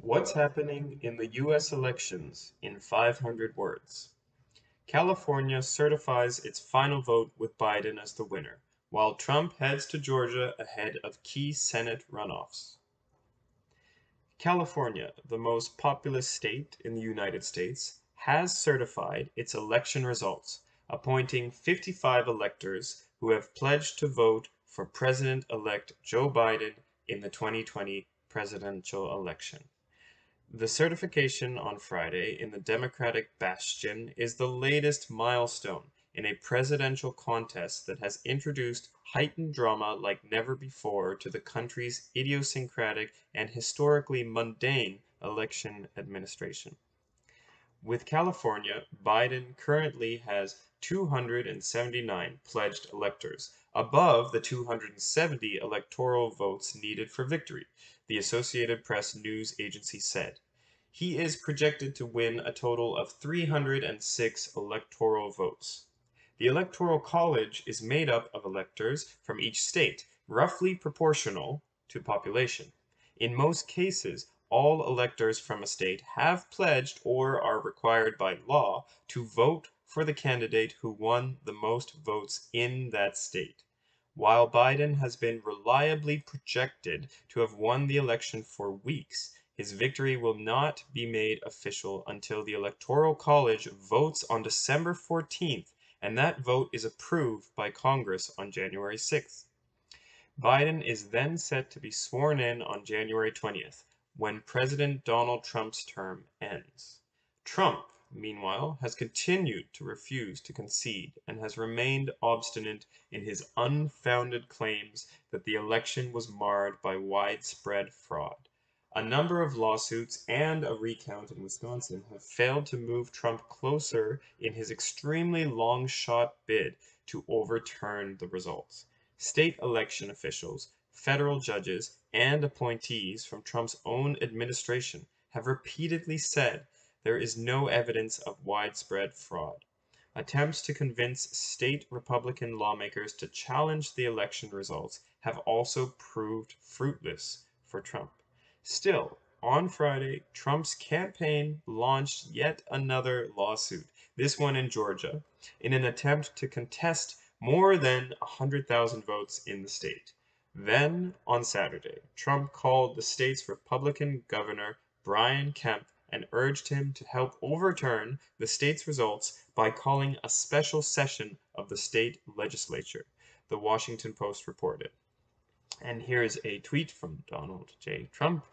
What's happening in the US elections in 500 words? California certifies its final vote with Biden as the winner, while Trump heads to Georgia ahead of key Senate runoffs. California, the most populous state in the United States, has certified its election results, appointing 55 electors who have pledged to vote for President-elect Joe Biden in the 2020 presidential election. The certification on Friday in the Democratic bastion is the latest milestone in a presidential contest that has introduced heightened drama like never before to the country's idiosyncratic and historically mundane election administration. With California, Biden currently has 279 pledged electors, above the 270 electoral votes needed for victory, the Associated Press news agency said. He is projected to win a total of 306 electoral votes. The Electoral College is made up of electors from each state, roughly proportional to population. In most cases, all electors from a state have pledged or are required by law to vote for the candidate who won the most votes in that state. While Biden has been reliably projected to have won the election for weeks, his victory will not be made official until the Electoral College votes on December 14th, and that vote is approved by Congress on January 6th. Biden is then set to be sworn in on January 20th, when President Donald Trump's term ends. Trump, meanwhile, has continued to refuse to concede and has remained obstinate in his unfounded claims that the election was marred by widespread fraud. A number of lawsuits and a recount in Wisconsin have failed to move Trump closer in his extremely long-shot bid to overturn the results. State election officials, federal judges, and appointees from Trump's own administration have repeatedly said there is no evidence of widespread fraud. Attempts to convince state Republican lawmakers to challenge the election results have also proved fruitless for Trump. Still, on Friday, Trump's campaign launched yet another lawsuit, this one in Georgia, in an attempt to contest more than 100,000 votes in the state. Then, on Saturday, Trump called the state's Republican governor, Brian Kemp, and urged him to help overturn the state's results by calling a special session of the state legislature, the Washington Post reported. And here's a tweet from Donald J. Trump.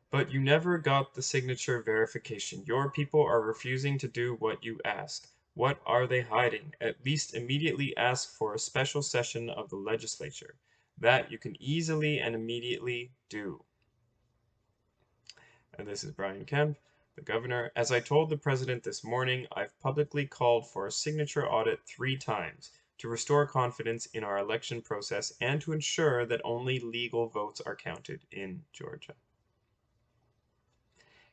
But you never got the signature verification. Your people are refusing to do what you ask. What are they hiding? At least immediately ask for a special session of the legislature. That you can easily and immediately do. And this is Brian Kemp, the governor. As I told the president this morning, I've publicly called for a signature audit 3 times to restore confidence in our election process and to ensure that only legal votes are counted in Georgia.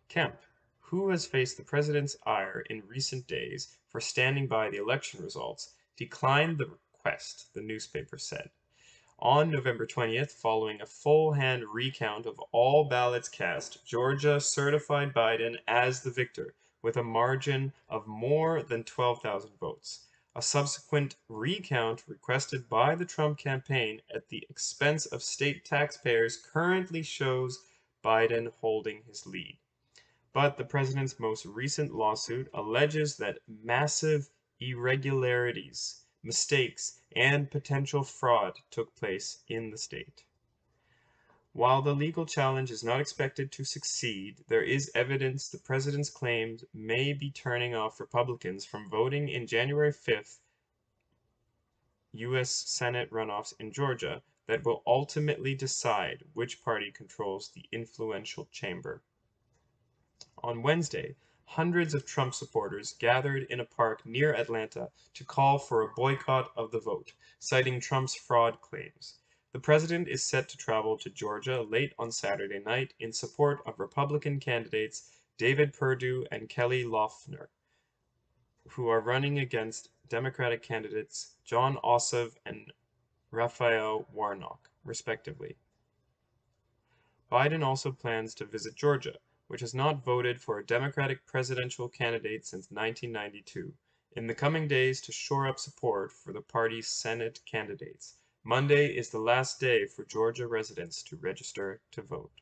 Kemp, who has faced the president's ire in recent days for standing by the election results, declined the request, the newspaper said. On November 20th, following a full-hand recount of all ballots cast, Georgia certified Biden as the victor with a margin of more than 12,000 votes. A subsequent recount requested by the Trump campaign at the expense of state taxpayers currently shows Biden holding his lead. But the president's most recent lawsuit alleges that massive irregularities, mistakes, and potential fraud took place in the state. While the legal challenge is not expected to succeed, there is evidence the president's claims may be turning off Republicans from voting in January 5th U.S. Senate runoffs in Georgia that will ultimately decide which party controls the influential chamber. On Wednesday, hundreds of Trump supporters gathered in a park near Atlanta to call for a boycott of the vote, citing Trump's fraud claims. The president is set to travel to Georgia late on Saturday night in support of Republican candidates David Perdue and Kelly Loeffler, who are running against Democratic candidates Jon Ossoff and Raphael Warnock, respectively. Biden also plans to visit Georgia, which has not voted for a Democratic presidential candidate since 1992, in the coming days to shore up support for the party's Senate candidates. Monday is the last day for Georgia residents to register to vote.